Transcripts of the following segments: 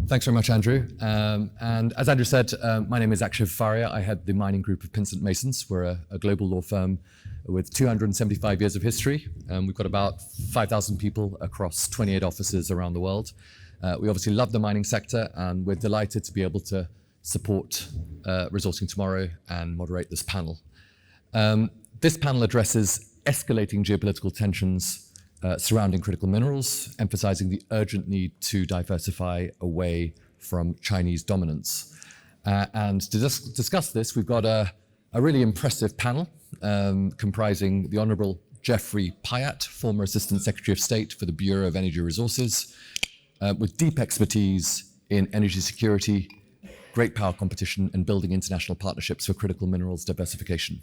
Thanks very much, Andrew. And as Andrew said, my name is Akshay Faria. I head the mining group of Pinsent Masons. We're a global law firm with 275 years of history. We've got about 5,000 people across 28 offices around the world. We obviously love the mining sector, and we're delighted to be able to support Resourcing Tomorrow and moderate this panel. This panel addresses escalating geopolitical tensions surrounding critical minerals, emphasizing the urgent need to diversify away from Chinese dominance. And to discuss this, we've got a really impressive panel comprising the Honorable Geoffrey Pyatt, former Assistant Secretary of State for the Bureau of Energy Resources, with deep expertise in energy security, great power competition, and building international partnerships for critical minerals diversification.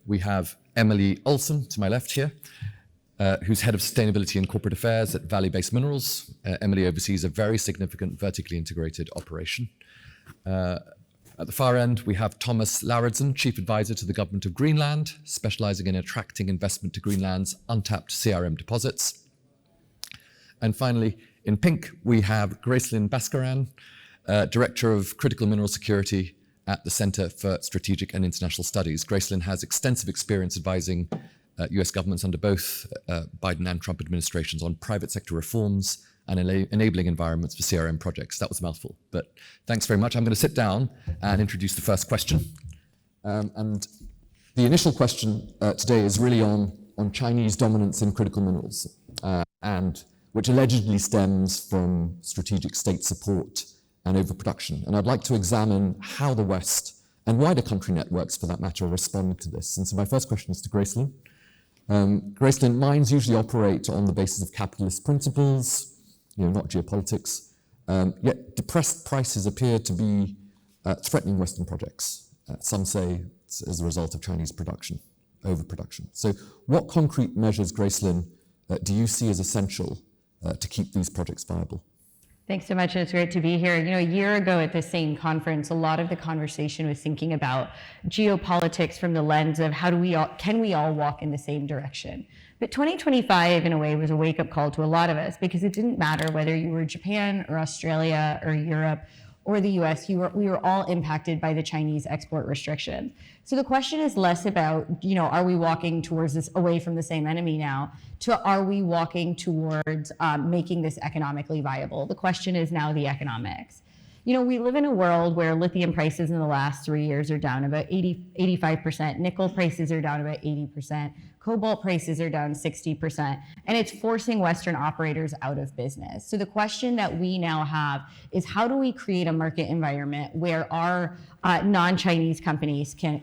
We have Emily Olson to my left here, who's Head of Sustainability and Corporate Affairs at Vale Base Minerals. Emily oversees a very significant vertically integrated operation. At the far end, we have Thomas Lauridsen, Chief Advisor to the Government of Greenland, specializing in attracting investment to Greenland's untapped CRM deposits. And finally, in pink, we have Gracelin Baskaran, Director of Critical Mineral Security at the Center for Strategic and International Studies. Gracelin has extensive experience advising US governments under both Biden and Trump administrations on private sector reforms and enabling environments for CRM projects. That was a mouthful, but thanks very much. I'm going to sit down and introduce the first question. And the initial question today is really on Chinese dominance in critical minerals, and which allegedly stems from strategic state support and overproduction. And I'd like to examine how the West and wider country networks, for that matter, respond to this. And so my first question is to Gracelin. Gracelin, mines usually operate on the basis of capitalist principles, not geopolitics, yet depressed prices appear to be threatening Western projects. Some say it's as a result of Chinese production, overproduction. So what concrete measures, Gracelin, do you see as essential to keep these projects viable? Thanks so much, and it's great to be here. A year ago at the same conference, a lot of the conversation was thinking about geopolitics from the lens of can we all walk in the same direction? But 2025, in a way, was a wake-up call to a lot of us, because it didn't matter whether you were Japan or Australia or Europe or the US, we were all impacted by the Chinese export restrictions. So the question is less about, are we walking towards this away from the same enemy now, to are we walking towards making this economically viable? The question is now the economics. We live in a world where lithium prices in the last 3 years are down about 85%, nickel prices are down about 80%, cobalt prices are down 60%, and it's forcing Western operators out of business. So the question that we now have is, how do we create a market environment where our non-Chinese companies can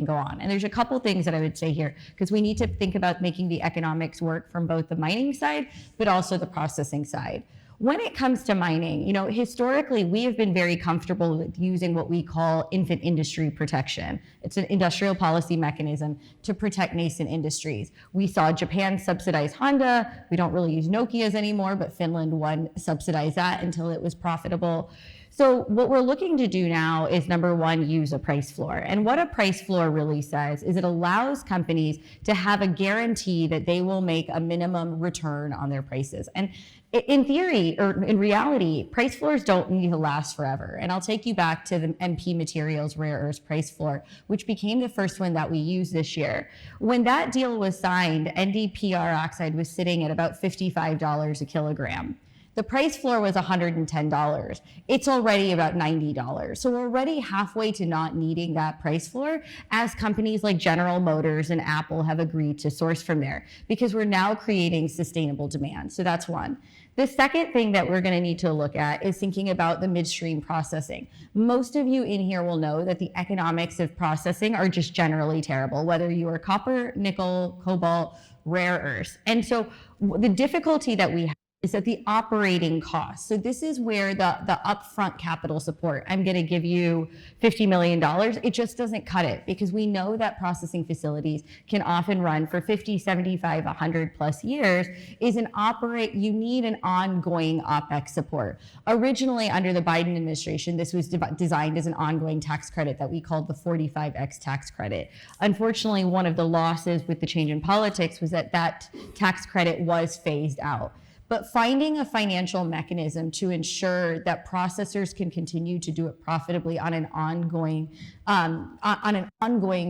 go on? And there's a couple things that I would say here, because we need to think about making the economics work from both the mining side, but also the processing side. When it comes to mining, historically, we have been very comfortable with using what we call infant industry protection. It's an industrial policy mechanism to protect nascent industries. We saw Japan subsidize Honda. We don't really use Nokias anymore, but Finland subsidized that until it was profitable. So what we're looking to do now is, number one, use a price floor. And what a price floor really says is it allows companies to have a guarantee that they will make a minimum return on their prices. And in theory, or in reality, price floors don't need to last forever. And I'll take you back to the MP Materials rare earths price floor, which became the first one that we used this year. When that deal was signed, NdPr oxide was sitting at about $55 a kilogram. The price floor was $110. It's already about $90. So we're already halfway to not needing that price floor, as companies like General Motors and Apple have agreed to source from there, because we're now creating sustainable demand. So that's one. The second thing that we're going to need to look at is thinking about the midstream processing. Most of you in here will know that the economics of processing are just generally terrible, whether you are copper, nickel, cobalt, rare earths. And so the difficulty that we have is at the operating cost. So this is where the upfront capital support, I'm going to give you $50 million, it just doesn't cut it, because we know that processing facilities can often run for 50, 75, 100 plus years. You need an ongoing OPEX support. Originally, under the Biden administration, this was designed as an ongoing tax credit that we called the 45X tax credit. Unfortunately, one of the losses with the change in politics was that tax credit was phased out. but finding a financial mechanism to ensure that processors can continue to do it profitably on an ongoing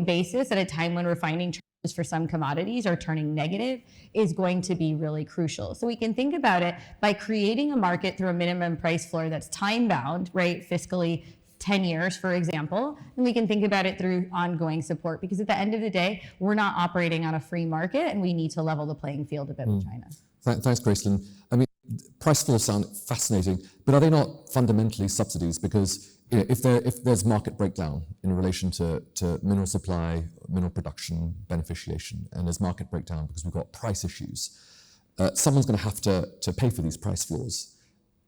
basis at a time when refining charges for some commodities are turning negative is going to be really crucial. So we can think about it by creating a market through a minimum price floor that's time bound, right, fiscally 10 years, for example, and we can think about it through ongoing support, because at the end of the day, we're not operating on a free market and we need to level the playing field a bit with China. Thanks, Gracelin. I mean, price floors sound fascinating, but are they not fundamentally subsidies? Because if there's market breakdown in relation to mineral supply, mineral production, beneficiation, and there's market breakdown because we've got price issues, someone's going to have to pay for these price floors.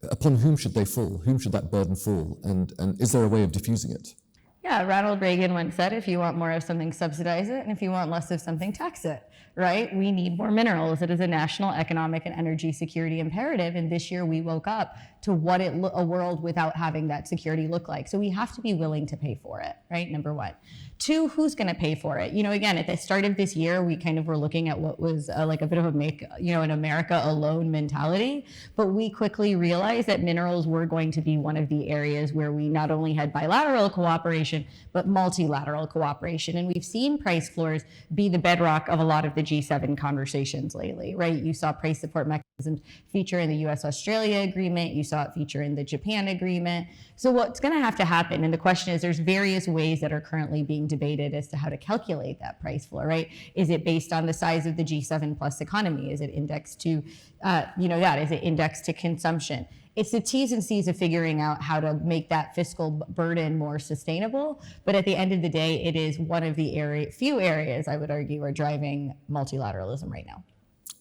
Upon whom should they fall? Whom should that burden fall? And is there a way of diffusing it? Yeah, Ronald Reagan once said, if you want more of something, subsidize it, and if you want less of something, tax it, right? We need more minerals. It is a national economic and energy security imperative, and this year we woke up to what a world without having that security look like. So we have to be willing to pay for it, right? Number one. Two, who's going to pay for it? Again, at the start of this year, we kind of were looking at what was like a bit of an America alone mentality, but we quickly realized that minerals were going to be one of the areas where we not only had bilateral cooperation, but multilateral cooperation. And we've seen price floors be the bedrock of a lot of the G7 conversations lately, right? You saw price support mechanisms feature in the US-Australia agreement. You saw it feature in the Japan agreement. So what's going to have to happen, and the question is, there's various ways that are currently being debated as to how to calculate that price floor, right? Is it based on the size of the G7 plus economy? Is it indexed to, Is it indexed to consumption? It's the T's and C's of figuring out how to make that fiscal burden more sustainable. But at the end of the day, it is one of the few areas, I would argue, are driving multilateralism right now.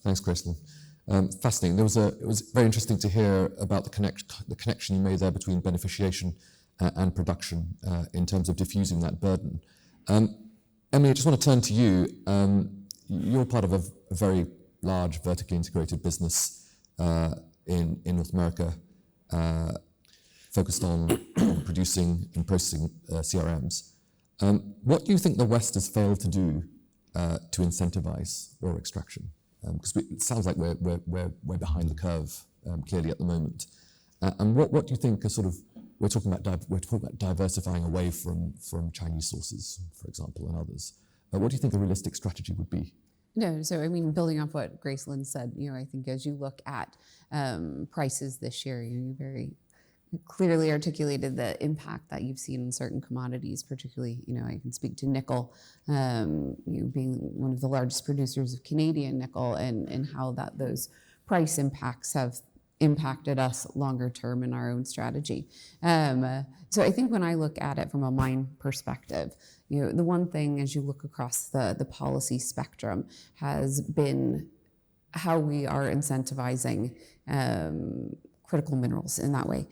Thanks, Gracelin. Fascinating. It was very interesting to hear about the connection you made there between beneficiation and production in terms of diffusing that burden. Emily, I just want to turn to you. You're part of a very large vertically integrated business in North America, focused on producing and processing CRMs. What do you think the West has failed to do to incentivize ore extraction? Because it sounds like we're behind the curve clearly at the moment. And what do you think are we're talking about diversifying away from Chinese sources, for example, and others. What do you think a realistic strategy would be? No, so I mean, building off what Gracelin said, I think as you look at prices this year, you very clearly articulated the impact that you've seen in certain commodities, particularly, I can speak to nickel, being one of the largest producers of Canadian nickel, and how those price impacts have impacted us longer term in our own strategy. So I think when I look at it from a mine perspective, the one thing as you look across the policy spectrum has been how we are incentivizing critical minerals in that way.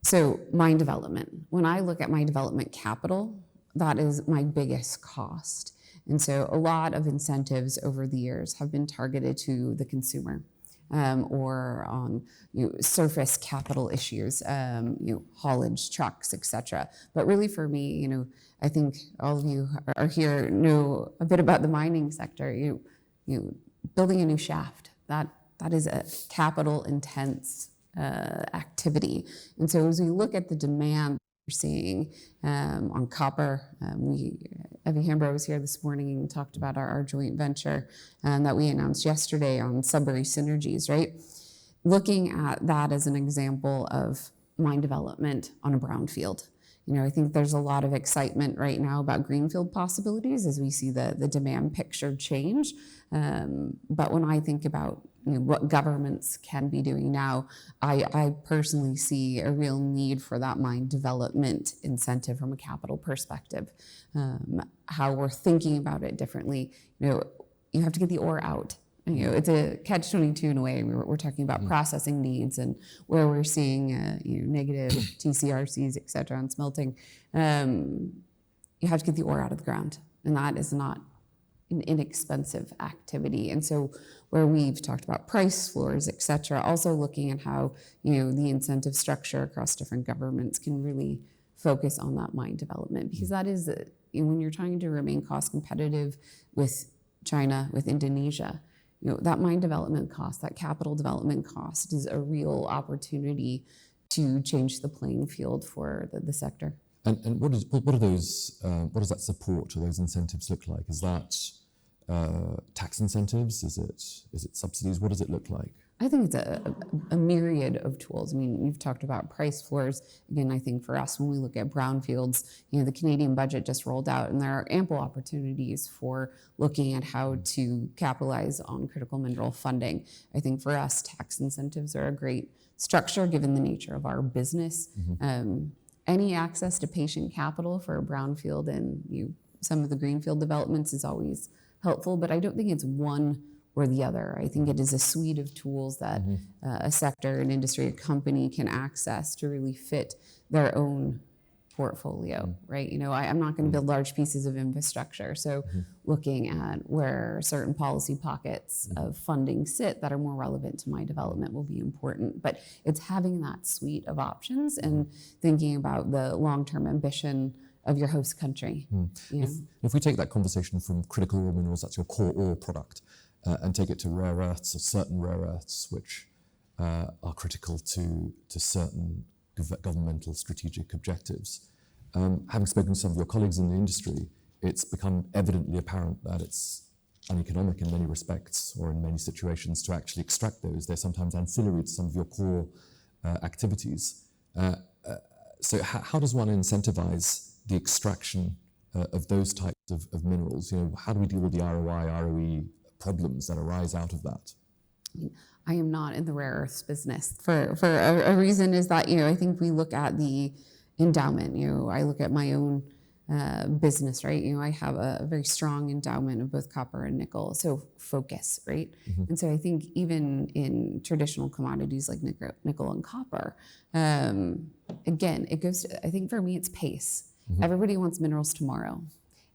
So mine development, when I look at my development capital, that is my biggest cost. And so a lot of incentives over the years have been targeted to the consumer. Or on surface capital issues, haulage, trucks, etc. But really for me, I think all of you are here know a bit about the mining sector. Building a new shaft, that is a capital intense activity. And so as we look at the demand we're seeing on copper, Evie Hambro was here this morning and talked about our joint venture that we announced yesterday on Sudbury Synergies, right? Looking at that as an example of mine development on a brownfield. I think there's a lot of excitement right now about greenfield possibilities as we see the demand picture change. But when I think about what governments can be doing now, I personally see a real need for that mine development incentive from a capital perspective. How we're thinking about it differently. You have to get the ore out. It's a catch-22 in a way. We're talking about processing needs and where we're seeing negative TCRCs, et cetera, on smelting. You have to get the ore out of the ground, and that is not an inexpensive activity. And so where we've talked about price floors, et cetera, also looking at how the incentive structure across different governments can really focus on that mine development, because that is when you're trying to remain cost competitive with China, with Indonesia, that mine development cost, that capital development cost is a real opportunity to change the playing field for the sector. And what are those? What does that support or those incentives look like? Is that tax incentives? Is it subsidies? What does it look like? I think it's a myriad of tools. I mean, you've talked about price floors. Again, I think for us, when we look at brownfields, the Canadian budget just rolled out, and there are ample opportunities for looking at how to capitalize on critical mineral funding. I think for us, tax incentives are a great structure given the nature of our business. Any access to patient capital for a brownfield and some of the greenfield developments is always helpful, but I don't think it's one or the other. I think it is a suite of tools that a sector, an industry, a company can access to really fit their own portfolio, right? I'm not going to build large pieces of infrastructure. So looking at where certain policy pockets of funding sit that are more relevant to my development will be important. But it's having that suite of options and thinking about the long-term ambition of your host country. If we take that conversation from critical raw minerals, that's your core ore product, and take it to rare earths or certain rare earths, which are critical to certain governmental strategic objectives. Having spoken to some of your colleagues in the industry, it's become evidently apparent that it's uneconomic in many respects or in many situations to actually extract those. They're sometimes ancillary to some of your core activities. So how does one incentivize the extraction of those types of minerals? How do we deal with the ROI, ROE problems that arise out of that? I am not in the rare earths business for a reason is that, I think we look at the endowment. I look at my own business, right? I have a very strong endowment of both copper and nickel. So focus, right? And so I think even in traditional commodities like nickel and copper, again, it goes to, I think for me, it's pace. Everybody wants minerals tomorrow.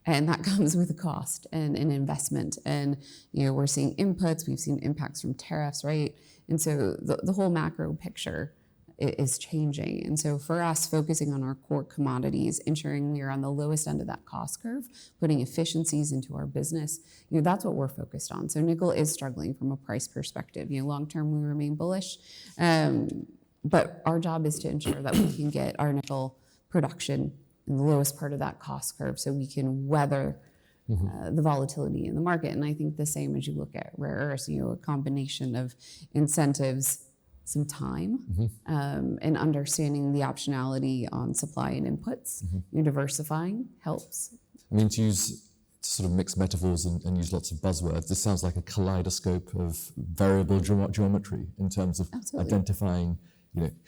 And that comes with a cost and an investment. And, we're seeing inputs, we've seen impacts from tariffs, right? And so the whole macro picture is changing. And so for us, focusing on our core commodities, ensuring we are on the lowest end of that cost curve, putting efficiencies into our business, that's what we're focused on. So nickel is struggling from a price perspective. Long term, we remain bullish. But our job is to ensure that we can get our nickel production in the lowest part of that cost curve so we can weather the volatility in the market. And I think the same as you look at rare earths, a combination of incentives, some time, and understanding the optionality on supply and inputs. Diversifying helps. I mean, to sort of mix metaphors and use lots of buzzwords, this sounds like a kaleidoscope of variable geometry in terms of identifying,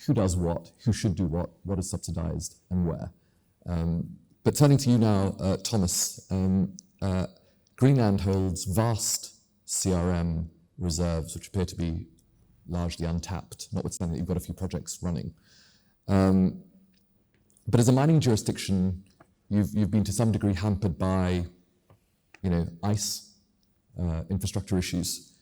who does what, who should do what is subsidized, and where. But turning to you now, Thomas, Greenland holds vast CRM reserves, which appear to be largely untapped, notwithstanding that you've got a few projects running. But as a mining jurisdiction, you've been to some degree hampered by, ice, infrastructure issues.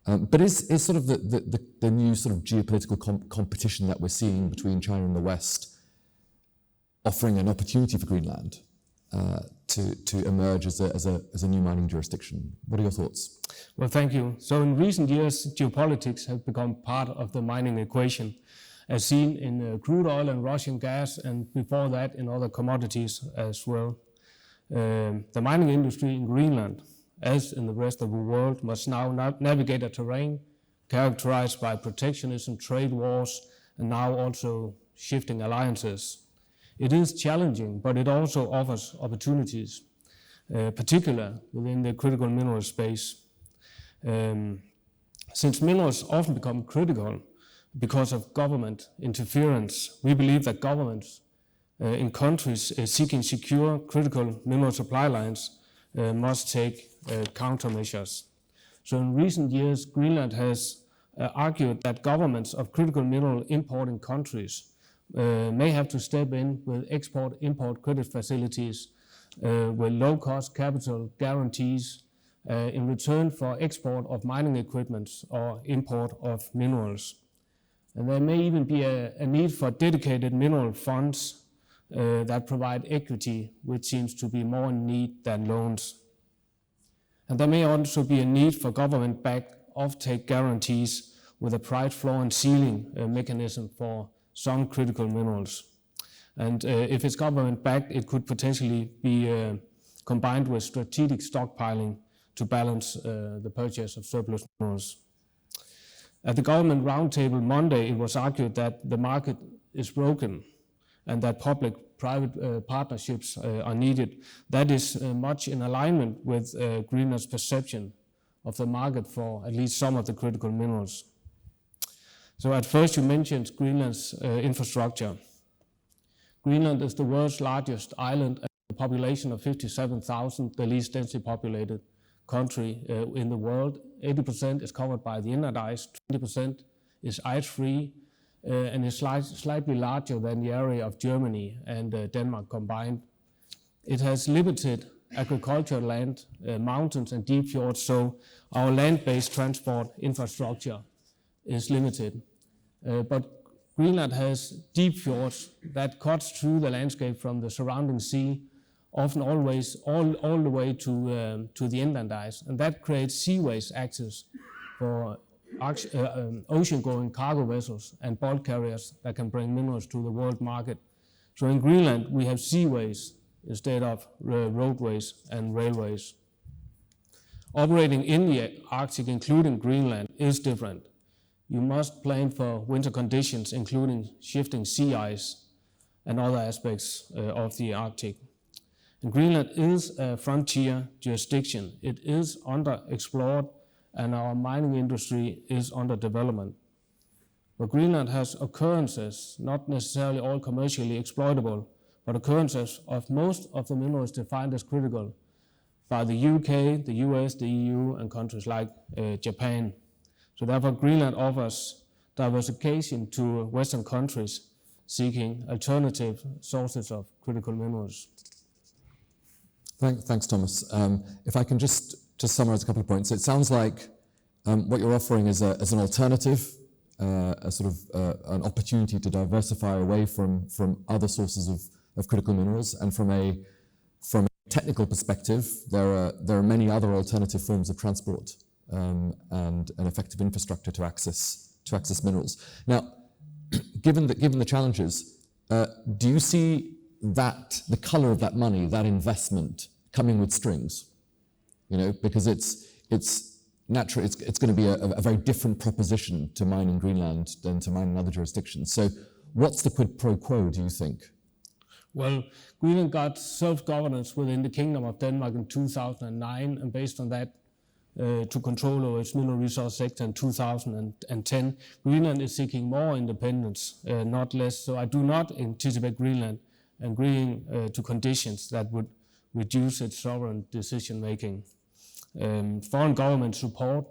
But is sort of the new sort of geopolitical competition that we're seeing between China and the West offering an opportunity for Greenland to emerge as a new mining jurisdiction? What are your thoughts? Well, thank you. So in recent years, geopolitics have become part of the mining equation, as seen in crude oil and Russian gas, and before that in other commodities as well. The mining industry in Greenland, as in the rest of the world, must now navigate a terrain characterized by protectionism, trade wars, and now also shifting alliances. It is challenging, but it also offers opportunities, particularly within the critical mineral space. Since minerals often become critical because of government interference, we believe that governments in countries seeking secure critical mineral supply lines must take countermeasures. So in recent years, Greenland has argued that governments of critical mineral importing countries may have to step in with export-import credit facilities with low-cost capital guarantees in return for export of mining equipment or import of minerals. And there may even be a need for dedicated mineral funds that provide equity, which seems to be more in need than loans. And there may also be a need for government-backed offtake guarantees with a price floor and ceiling mechanism for some critical minerals. And if it's government-backed, it could potentially be combined with strategic stockpiling to balance the purchase of surplus minerals. At the government roundtable Monday, it was argued that the market is broken and that public-private partnerships are needed. That is much in alignment with Greenland's perception of the market for at least some of the critical minerals. So at first you mentioned Greenland's infrastructure. Greenland is the world's largest island and a population of 57,000, the least densely populated country in the world. 80% is covered by the inland ice, 20% is ice-free, and is slightly larger than the area of Germany and Denmark combined. It has limited agricultural land, mountains and deep fjords, so our land-based transport infrastructure is limited. But Greenland has deep fjords that cuts through the landscape from the surrounding sea, often always all the way to the inland ice, and that creates seaways access for ocean-going cargo vessels and bulk carriers that can bring minerals to the world market. So in Greenland, we have seaways instead of roadways and railways. Operating in the Arctic, including Greenland, is different. You must plan for winter conditions, including shifting sea ice and other aspects of the Arctic. And Greenland is a frontier jurisdiction. It is underexplored, and our mining industry is under development. But Greenland has occurrences, not necessarily all commercially exploitable, but occurrences of most of the minerals defined as critical by the UK, the US, the EU, and countries like Japan. So therefore, Greenland offers diversification to Western countries seeking alternative sources of critical minerals. Thanks, Thomas. If I can just summarize a couple of points. It sounds like what you're offering is as an alternative, a sort of an opportunity to diversify away from other sources of critical minerals, and from a technical perspective, there are many other alternative forms of transport and an effective infrastructure to access minerals. Now, given the challenges, do you see that the color of that money, that investment, coming with strings? You know, because it's natural. It's going to be a very different proposition to mine in Greenland than to mine in other jurisdictions. So, what's the quid pro quo, do you think? Well, Greenland got self-governance within the Kingdom of Denmark in 2009, and based on that, to control over its mineral resource sector in 2010. Greenland is seeking more independence, not less. So I do not anticipate Greenland agreeing to conditions that would reduce its sovereign decision-making. Foreign government support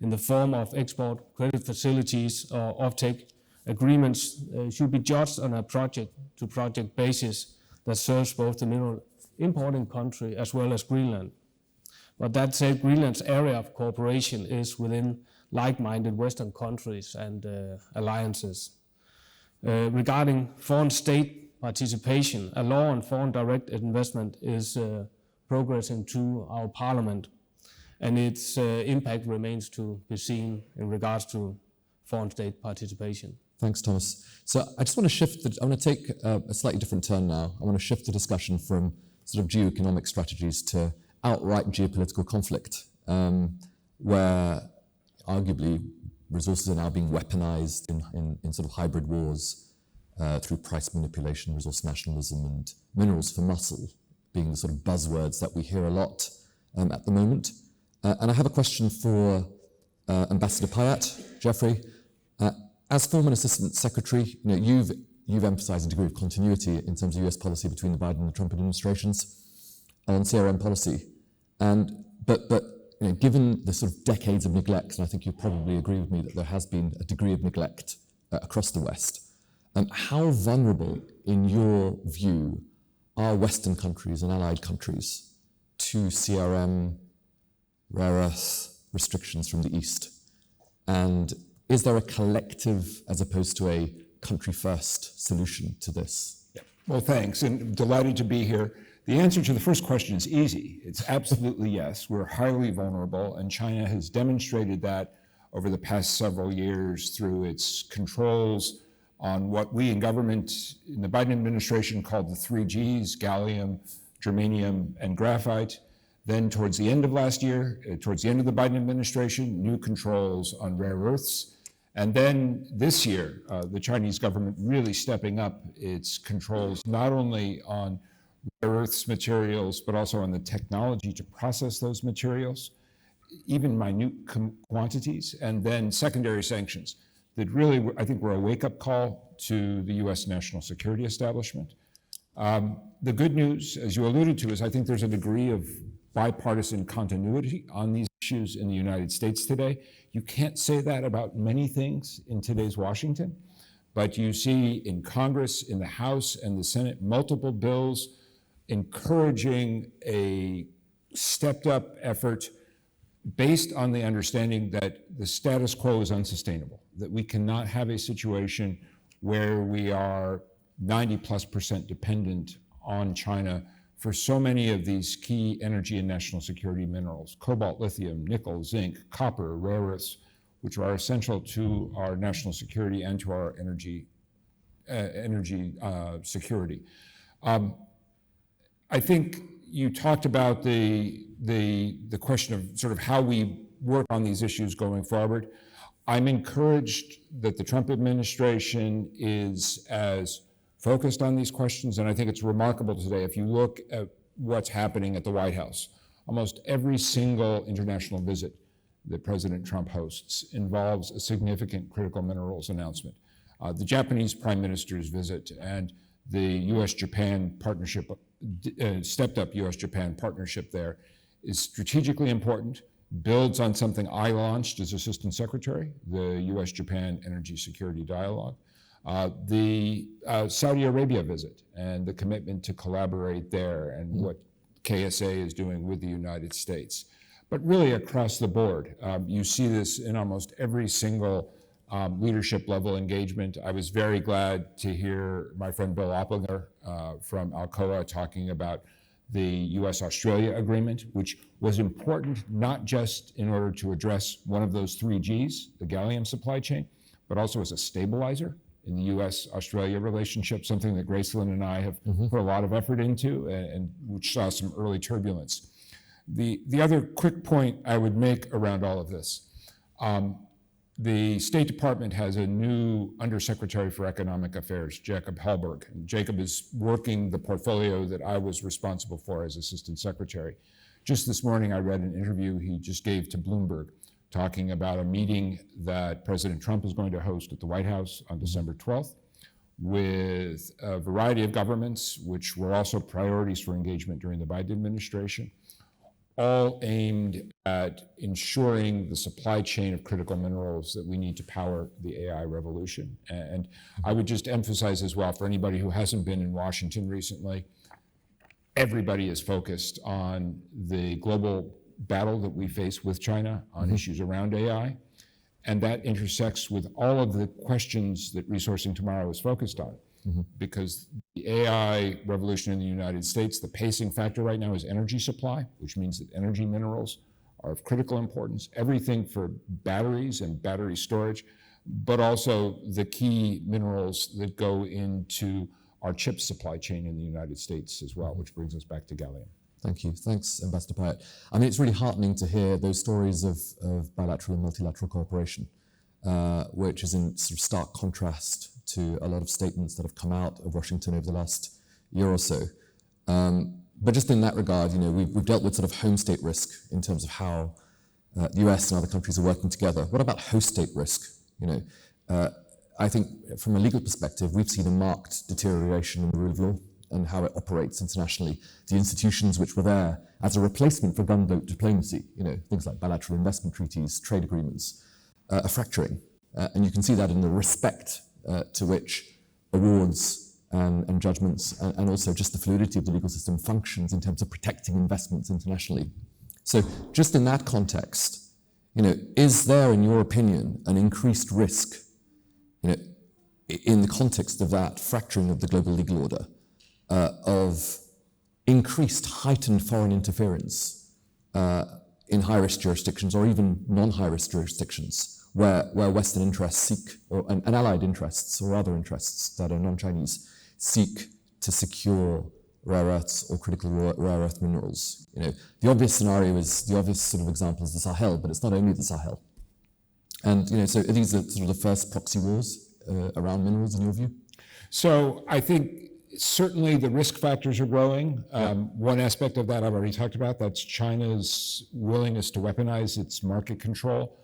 in the form of export credit facilities or offtake agreements should be judged on a project-to-project basis that serves both the mineral importing country as well as Greenland. But that said, Greenland's area of cooperation is within like-minded Western countries and alliances. Regarding foreign state participation, a law on foreign direct investment is progressing to our parliament, and its impact remains to be seen in regards to foreign state participation. Thanks, Thomas. So I just want to shift, I want to take a slightly different turn now. I want to shift the discussion from sort of geoeconomic strategies to outright geopolitical conflict, where arguably resources are now being weaponized in sort of hybrid wars through price manipulation, resource nationalism, and minerals for muscle being the sort of buzzwords that we hear a lot at the moment. And I have a question for Ambassador Pyatt. Geoffrey, as former Assistant Secretary, you've emphasized a degree of continuity in terms of US policy between the Biden and the Trump administrations on CRM policy. But given the sort of decades of neglect, and I think you probably agree with me that there has been a degree of neglect across the West, how vulnerable, in your view, are Western countries and allied countries to CRM, rare earth restrictions from the East? And is there a collective as opposed to a country-first solution to this? Yeah. Well, thanks, and delighted to be here. The answer to the first question is easy. It's absolutely yes. We're highly vulnerable, and China has demonstrated that over the past several years through its controls on what we in government in the Biden administration called the 3Gs, gallium, germanium, and graphite. Then towards the end of last year, towards the end of the Biden administration, new controls on rare earths. And then this year, the Chinese government really stepping up its controls, not only on rare earths materials, but also on the technology to process those materials, even minute quantities, and then secondary sanctions that really, I think, were a wake-up call to the US national security establishment. The good news, as you alluded to, is I think there's a degree of bipartisan continuity on these issues in the United States today. You can't say that about many things in today's Washington, but you see in Congress, in the House and the Senate, multiple bills encouraging a stepped up effort based on the understanding that the status quo is unsustainable, that we cannot have a situation where we are 90+% dependent on China for so many of these key energy and national security minerals: cobalt, lithium, nickel, zinc, copper, rare earths, which are essential to our national security and to our energy security. I think you talked about the question of sort of how we work on these issues going forward. I'm encouraged that the Trump administration is as focused on these questions, and I think it's remarkable today. If you look at what's happening at the White House, almost every single international visit that President Trump hosts involves a significant critical minerals announcement. The Japanese Prime Minister's visit and the US-Japan partnership, stepped up US-Japan partnership there is strategically important, builds on something I launched as Assistant Secretary, the US-Japan Energy Security Dialogue. The Saudi Arabia visit and the commitment to collaborate there and what KSA is doing with the United States. But really across the board, you see this in almost every single leadership level engagement. I was very glad to hear my friend Bill Opplinger from Alcoa talking about the US-Australia agreement, which was important not just in order to address one of those 3Gs, the gallium supply chain, but also as a stabilizer in the US-Australia relationship, something that Gracelin and I have put a lot of effort into and which saw some early turbulence. The other quick point I would make around all of this, the State Department has a new Undersecretary for Economic Affairs, Jacob Hallberg. And Jacob is working the portfolio that I was responsible for as Assistant Secretary. Just this morning, I read an interview he just gave to Bloomberg, talking about a meeting that President Trump is going to host at the White House on December 12th with a variety of governments, which were also priorities for engagement during the Biden administration, all aimed at ensuring the supply chain of critical minerals that we need to power the AI revolution. And I would just emphasize as well, for anybody who hasn't been in Washington recently, everybody is focused on the global battle that we face with China on issues around AI. And that intersects with all of the questions that Resourcing Tomorrow is focused on. Because the AI revolution in the United States, the pacing factor right now is energy supply, which means that energy minerals are of critical importance, everything for batteries and battery storage, but also the key minerals that go into our chip supply chain in the United States as well, which brings us back to gallium. Thank you. Thanks, Ambassador Pyatt. I mean, it's really heartening to hear those stories of bilateral and multilateral cooperation, which is in sort of stark contrast to a lot of statements that have come out of Washington over the last year or so. But just in that regard, you know, we've dealt with sort of home state risk in terms of how the US and other countries are working together. What about host state risk? You know, I think from a legal perspective, we've seen a marked deterioration in the rule of law and how it operates internationally. The institutions which were there as a replacement for gunboat diplomacy, you know, things like bilateral investment treaties, trade agreements, are fracturing. And you can see that in the respect to which awards and judgments and also just the fluidity of the legal system functions in terms of protecting investments internationally. So just in that context, you know, is there, in your opinion, an increased risk, you know, in the context of that fracturing of the global legal order, of increased heightened foreign interference in high-risk jurisdictions or even non-high-risk jurisdictions where Western interests seek, and allied interests or other interests that are non-Chinese, seek to secure rare earths or critical rare earth minerals. The obvious scenario is, the obvious sort of example is the Sahel, but it's not only the Sahel. And so these are sort of the first proxy wars around minerals in your view? So I think certainly the risk factors are growing. One aspect of that I've already talked about, that's China's willingness to weaponize its market control.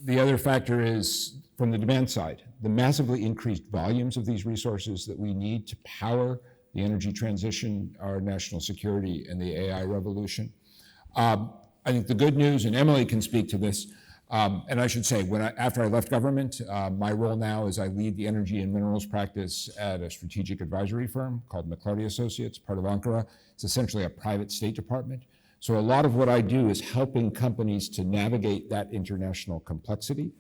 The other factor is from the demand side, the massively increased volumes of these resources that we need to power the energy transition, our national security, and the AI revolution. I think the good news, and Emily can speak to this, and I should say, after I left government, my role now is I lead the energy and minerals practice at a strategic advisory firm called McLarty Associates, part of Ankara. It's essentially a private State Department. So a lot of what I do is helping companies to navigate that international complexity.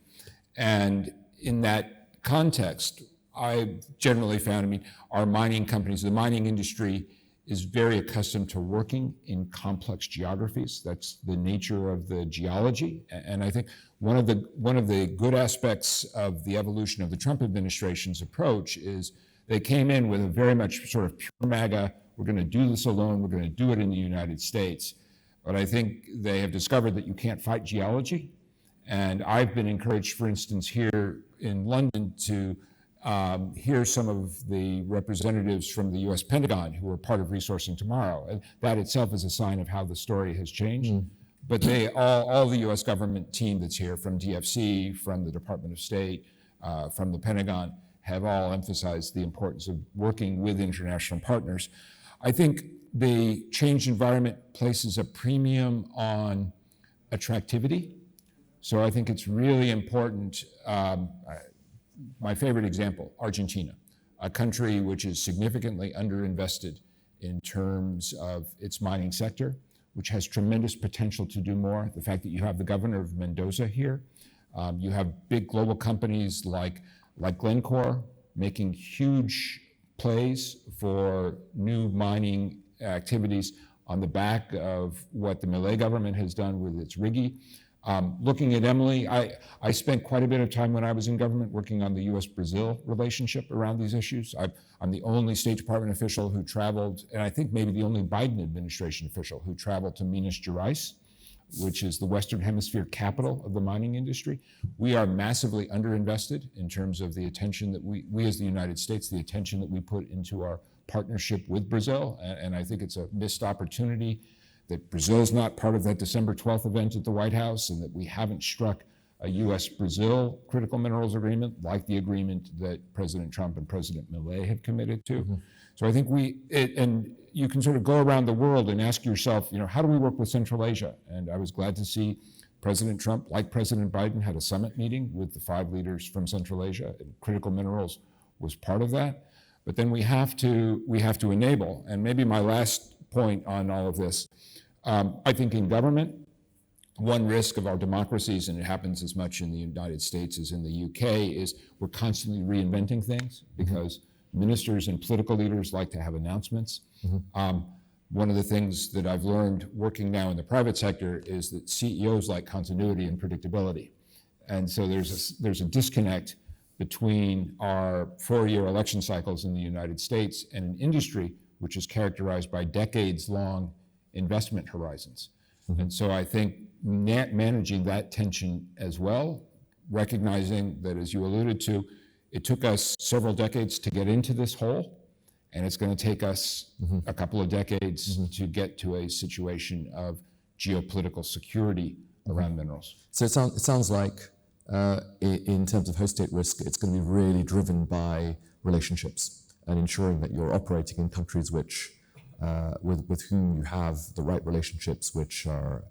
And in that context, I generally found, our mining companies, the mining industry is very accustomed to working in complex geographies. That's the nature of the geology. And I think one of the good aspects of the evolution of the Trump administration's approach is they came in with a very much sort of pure MAGA, we're going to do this alone, we're going to do it in the United States. But I think they have discovered that you can't fight geology. And I've been encouraged, for instance, here in London to hear some of the representatives from the US Pentagon who are part of Resourcing Tomorrow. And that itself is a sign of how the story has changed. But they, all the US government team that's here, from DFC, from the Department of State, from the Pentagon, have all emphasized the importance of working with international partners. I think the changed environment places a premium on attractivity. So I think it's really important. My favorite example, Argentina, a country which is significantly underinvested in terms of its mining sector, which has tremendous potential to do more. The fact that you have the governor of Mendoza here, you have big global companies like Glencore making huge plays for new mining activities on the back of what the Milei government has done with its RIGI. Looking at Emily, I spent quite a bit of time when I was in government working on the US-Brazil relationship around these issues. I'm the only State Department official who traveled, and I think maybe the only Biden administration official who traveled to Minas Gerais, which is the Western Hemisphere capital of the mining industry. We are massively underinvested in terms of the attention that we as the United States, the attention that we put into our partnership with Brazil, and I think it's a missed opportunity that Brazil is not part of that December 12th event at the White House, and that we haven't struck a US-Brazil critical minerals agreement like the agreement that President Trump and President Milei have committed to. So I think and you can sort of go around the world and ask yourself, how do we work with Central Asia? And I was glad to see President Trump, like President Biden, had a summit meeting with the 5 leaders from Central Asia, and critical minerals was part of that. But then we have to enable, and maybe my last point on all of this, I think in government, one risk of our democracies, and it happens as much in the United States as in the UK, is we're constantly reinventing things because ministers and political leaders like to have announcements. One of the things that I've learned working now in the private sector is that CEOs like continuity and predictability. And so there's a disconnect between our 4-year election cycles in the United States and an industry which is characterized by decades-long investment horizons. And so I think managing that tension as well, recognizing that, as you alluded to, it took us several decades to get into this hole, and it's going to take us a couple of decades to get to a situation of geopolitical security around minerals. So it sounds like, in terms of host state risk, it's going to be really driven by relationships and ensuring that you're operating in countries which, with whom you have the right relationships, which are.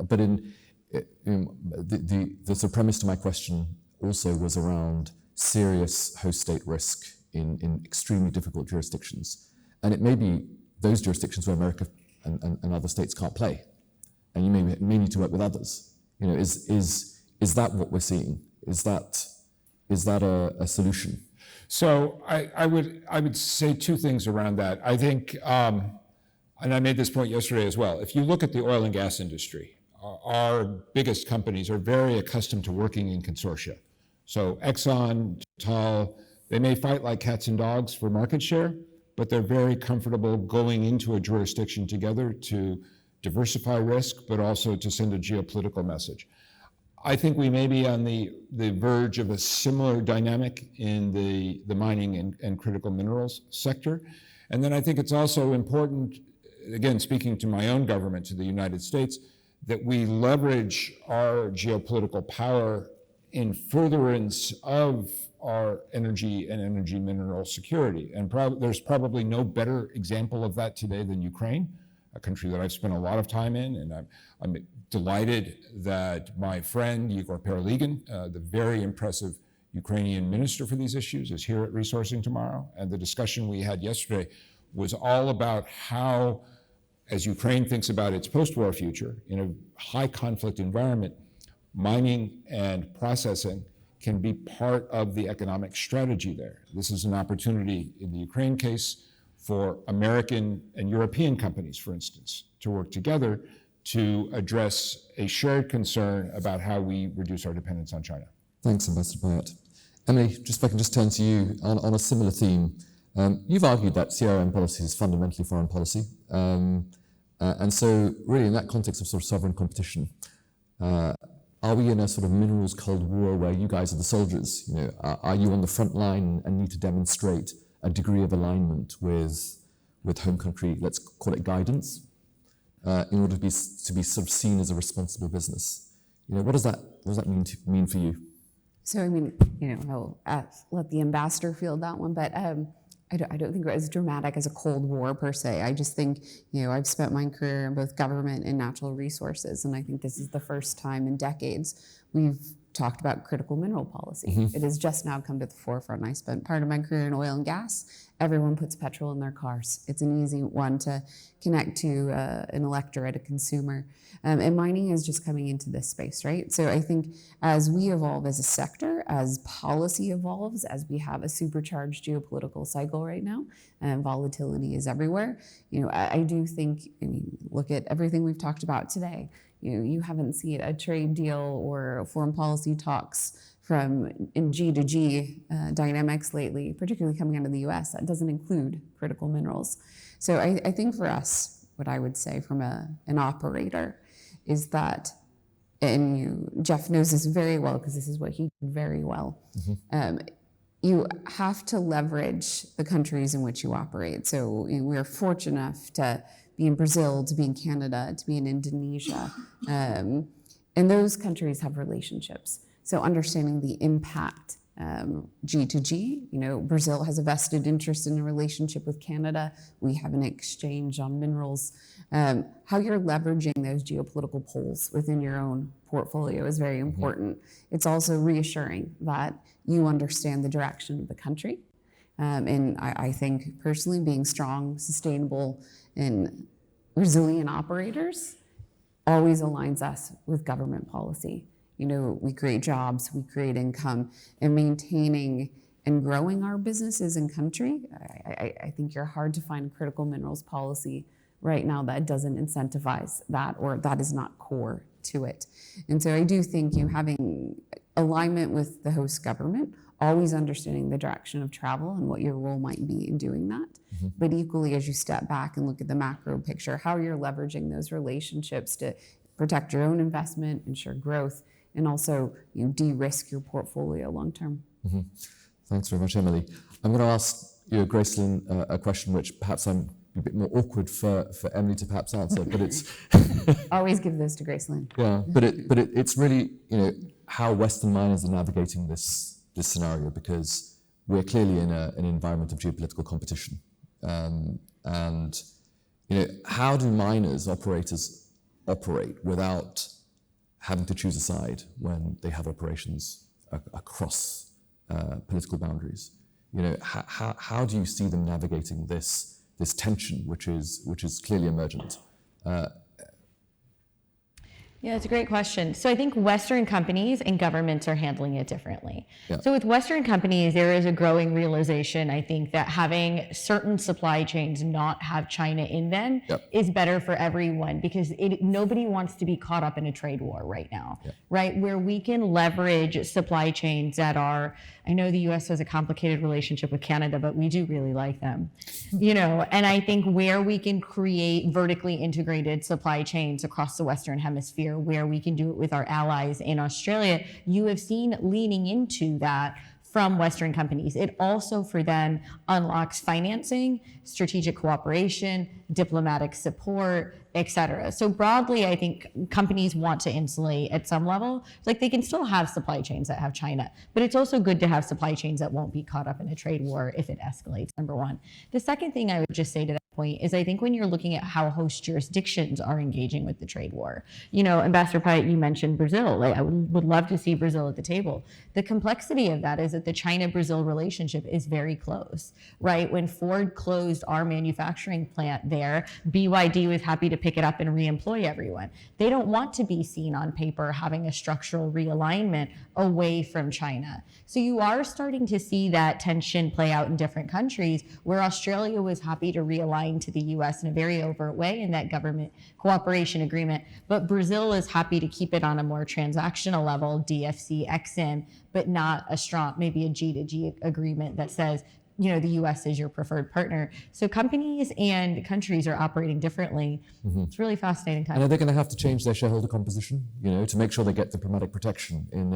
But the sort of premise to my question also was around serious host state risk in extremely difficult jurisdictions, and it may be those jurisdictions where America and other states can't play, and you may need to work with others. Is that what we're seeing? Is that a solution? So I would say 2 things around that. I think, and I made this point yesterday as well, if you look at the oil and gas industry, our biggest companies are very accustomed to working in consortia. So Exxon, Total, they may fight like cats and dogs for market share, but they're very comfortable going into a jurisdiction together to diversify risk, but also to send a geopolitical message. I think we may be on the verge of a similar dynamic in the mining and critical minerals sector. And then I think it's also important, again, speaking to my own government, to the United States, that we leverage our geopolitical power in furtherance of our energy and energy mineral security. And there's probably no better example of that today than Ukraine, a country that I've spent a lot of time in, and I'm delighted that my friend Igor Perligin, the very impressive Ukrainian minister for these issues, is here at Resourcing tomorrow. And the discussion we had yesterday was all about how, as Ukraine thinks about its post-war future in a high conflict environment, mining and processing can be part of the economic strategy there. This is an opportunity in the Ukraine case for American and European companies, for instance, to work together to address a shared concern about how we reduce our dependence on China. Thanks, Ambassador Pyatt. Emily, just if I can just turn to you on a similar theme. You've argued that CRM policy is fundamentally foreign policy. And so really in that context of sort of sovereign competition, are we in a sort of minerals Cold War where you guys are the soldiers? You know, are you on the front line and need to demonstrate a degree of alignment with home country, let's call it guidance, in order to be sort of seen as a responsible business? You know, what does that mean for you? So, I mean, I'll let the ambassador field that one, but I don't think it was as dramatic as a Cold War per se. I just think, I've spent my career in both government and natural resources, and I think this is the first time in decades we've talked about critical mineral policy. Mm-hmm. It has just now come to the forefront. I spent part of my career in oil and gas. Everyone puts petrol in their cars. It's an easy one to connect to an electorate, a consumer. And mining is just coming into this space, right? So I think as we evolve as a sector, as policy evolves, as we have a supercharged geopolitical cycle right now, and volatility is everywhere, I do think, look at everything we've talked about today. You haven't seen a trade deal or foreign policy talks from in G to G dynamics lately, particularly coming out of the US, that doesn't include critical minerals. So I think for us, what I would say from an operator is that, and Jeff knows this very well because this is what he did very well, you have to leverage the countries in which you operate. So we're fortunate enough to be in Brazil, to be in Canada, to be in Indonesia. And those countries have relationships. So understanding the impact, G to G, Brazil has a vested interest in a relationship with Canada. We have an exchange on minerals. How you're leveraging those geopolitical poles within your own portfolio is very important. It's also reassuring that you understand the direction of the country. And I think personally being strong, sustainable, and resilient operators always aligns us with government policy. We create jobs, we create income, and maintaining and growing our businesses and country. I think you're hard to find critical minerals policy right now that doesn't incentivize that or that is not core to it. And so I do think having alignment with the host government, always understanding the direction of travel and what your role might be in doing that. But equally, as you step back and look at the macro picture, how you're leveraging those relationships to protect your own investment, ensure growth, and also de-risk your portfolio long-term. Thanks very much, Emily. I'm going to ask you, Gracelin, a question which perhaps I'm a bit more awkward for Emily to perhaps answer, but it's... Always give those to Gracelin. Yeah, but it's really, how Western miners are navigating this scenario, because we're clearly in an environment of geopolitical competition. And how do miners, operators, operate without having to choose a side when they have operations across political boundaries? How do you see them navigating this Yeah, it's a great question. So I think Western companies and governments are handling it differently. Yeah. So with Western companies, there is a growing realization, I think, that having certain supply chains not have China in them is better for everyone, because nobody wants to be caught up in a trade war right now, right? Where we can leverage supply chains that are, I know the US has a complicated relationship with Canada, but we do really like them, and I think where we can create vertically integrated supply chains across the Western Hemisphere, where we can do it with our allies in Australia, you have seen leaning into that from Western companies. It also, for them, unlocks financing, strategic cooperation, diplomatic support, et cetera. So broadly, I think companies want to insulate at some level. Like, they can still have supply chains that have China, but it's also good to have supply chains that won't be caught up in a trade war if it escalates, number one. The second thing I would just say to that point is, I think when you're looking at how host jurisdictions are engaging with the trade war, Ambassador Pyatt, you mentioned Brazil. Like, I would love to see Brazil at the table. The complexity of that is that the China-Brazil relationship is very close, right? When Ford closed our manufacturing plant there, BYD was happy to pick it up and re-employ everyone. They don't want to be seen on paper having a structural realignment away from China. So you are starting to see that tension play out in different countries, where Australia was happy to realign to the US in a very overt way in that government cooperation agreement, but Brazil is happy to keep it on a more transactional level, DFC, XIM, but not a strong, maybe a G to G agreement that says, the US is your preferred partner. So companies and countries are operating differently. It's really fascinating time. And are they going to have to change their shareholder composition, to make sure they get diplomatic protection in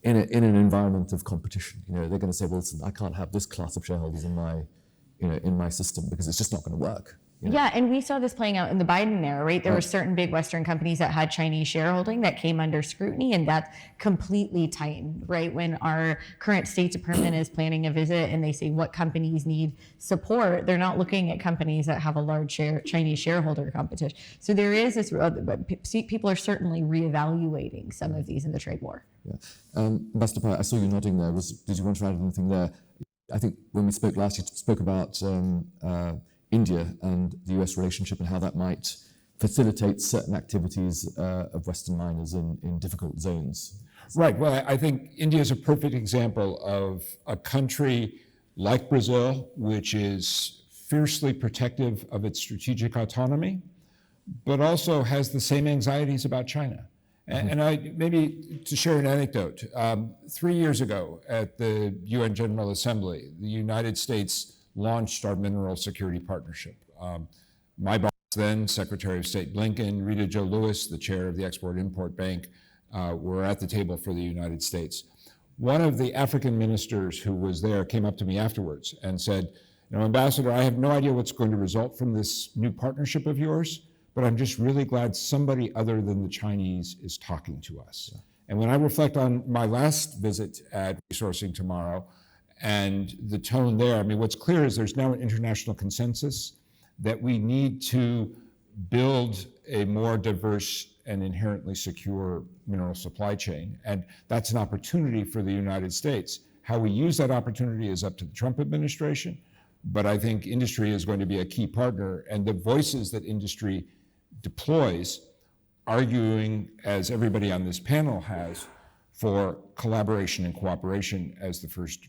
an environment of competition? They're going to say, well, listen, I can't have this class of shareholders in my system, because it's just not going to work. Yeah, and we saw this playing out in the Biden era, right? There were certain big Western companies that had Chinese shareholding that came under scrutiny, and that's completely tightened, right? When our current State Department is planning a visit and they say what companies need support, they're not looking at companies that have a large Chinese shareholder competition. So there is this, people are certainly reevaluating some of these in the trade war. Yeah. Ambassador Pyatt, I saw you nodding there. Did you want to add anything there? I think when we spoke last, you spoke about India and the US relationship and how that might facilitate certain activities of Western miners in difficult zones. Right. Well, I think India is a perfect example of a country like Brazil, which is fiercely protective of its strategic autonomy, but also has the same anxieties about China. And I maybe to share an anecdote, 3 years ago at the UN General Assembly, the United States launched our mineral security partnership. My boss then, Secretary of State Blinken, Rita Jo Lewis, the chair of the Export-Import Bank, were at the table for the United States. One of the African ministers who was there came up to me afterwards and said, Ambassador, I have no idea what's going to result from this new partnership of yours, but I'm just really glad somebody other than the Chinese is talking to us. Yeah. And when I reflect on my last visit at Resourcing Tomorrow, and the tone there, what's clear is there's now an international consensus that we need to build a more diverse and inherently secure mineral supply chain. And that's an opportunity for the United States. How we use that opportunity is up to the Trump administration, but I think industry is going to be a key partner, and the voices that industry deploys, arguing, as everybody on this panel has, for collaboration and cooperation as the first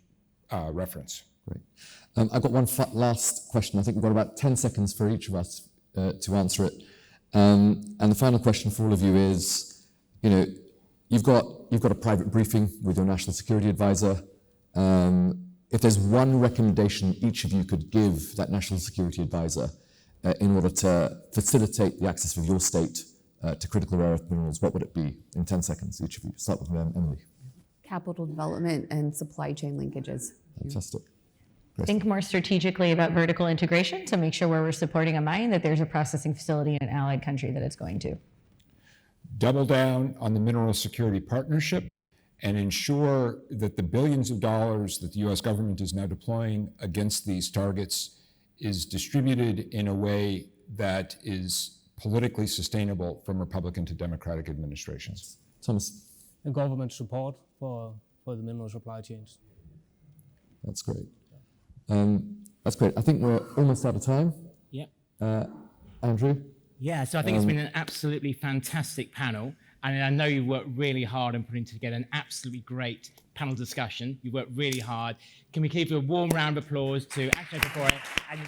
reference. Great. I've got one last question. I think we've got about 10 seconds for each of us to answer it. And the final question for all of you is, you've got a private briefing with your national security advisor. If there's one recommendation each of you could give that national security advisor in order to facilitate the access of your state to critical rare earth minerals, what would it be in 10 seconds, each of you? Start with Emily. Capital development and supply chain linkages. Fantastic. Think more strategically about vertical integration to make sure where we're supporting a mine that there's a processing facility in an allied country that it's going to. Double down on the mineral security partnership and ensure that the billions of dollars that the US government is now deploying against these targets is distributed in a way that is politically sustainable from Republican to Democratic administrations. Thomas. And government support for the mineral supply chains. That's great. That's great. I think we're almost out of time. Yeah. Andrew? Yeah, so I think it's been an absolutely fantastic panel. And I know you've worked really hard on putting together an absolutely great panel discussion. You've worked really hard. Can we give you a warm round of applause to Action for it? And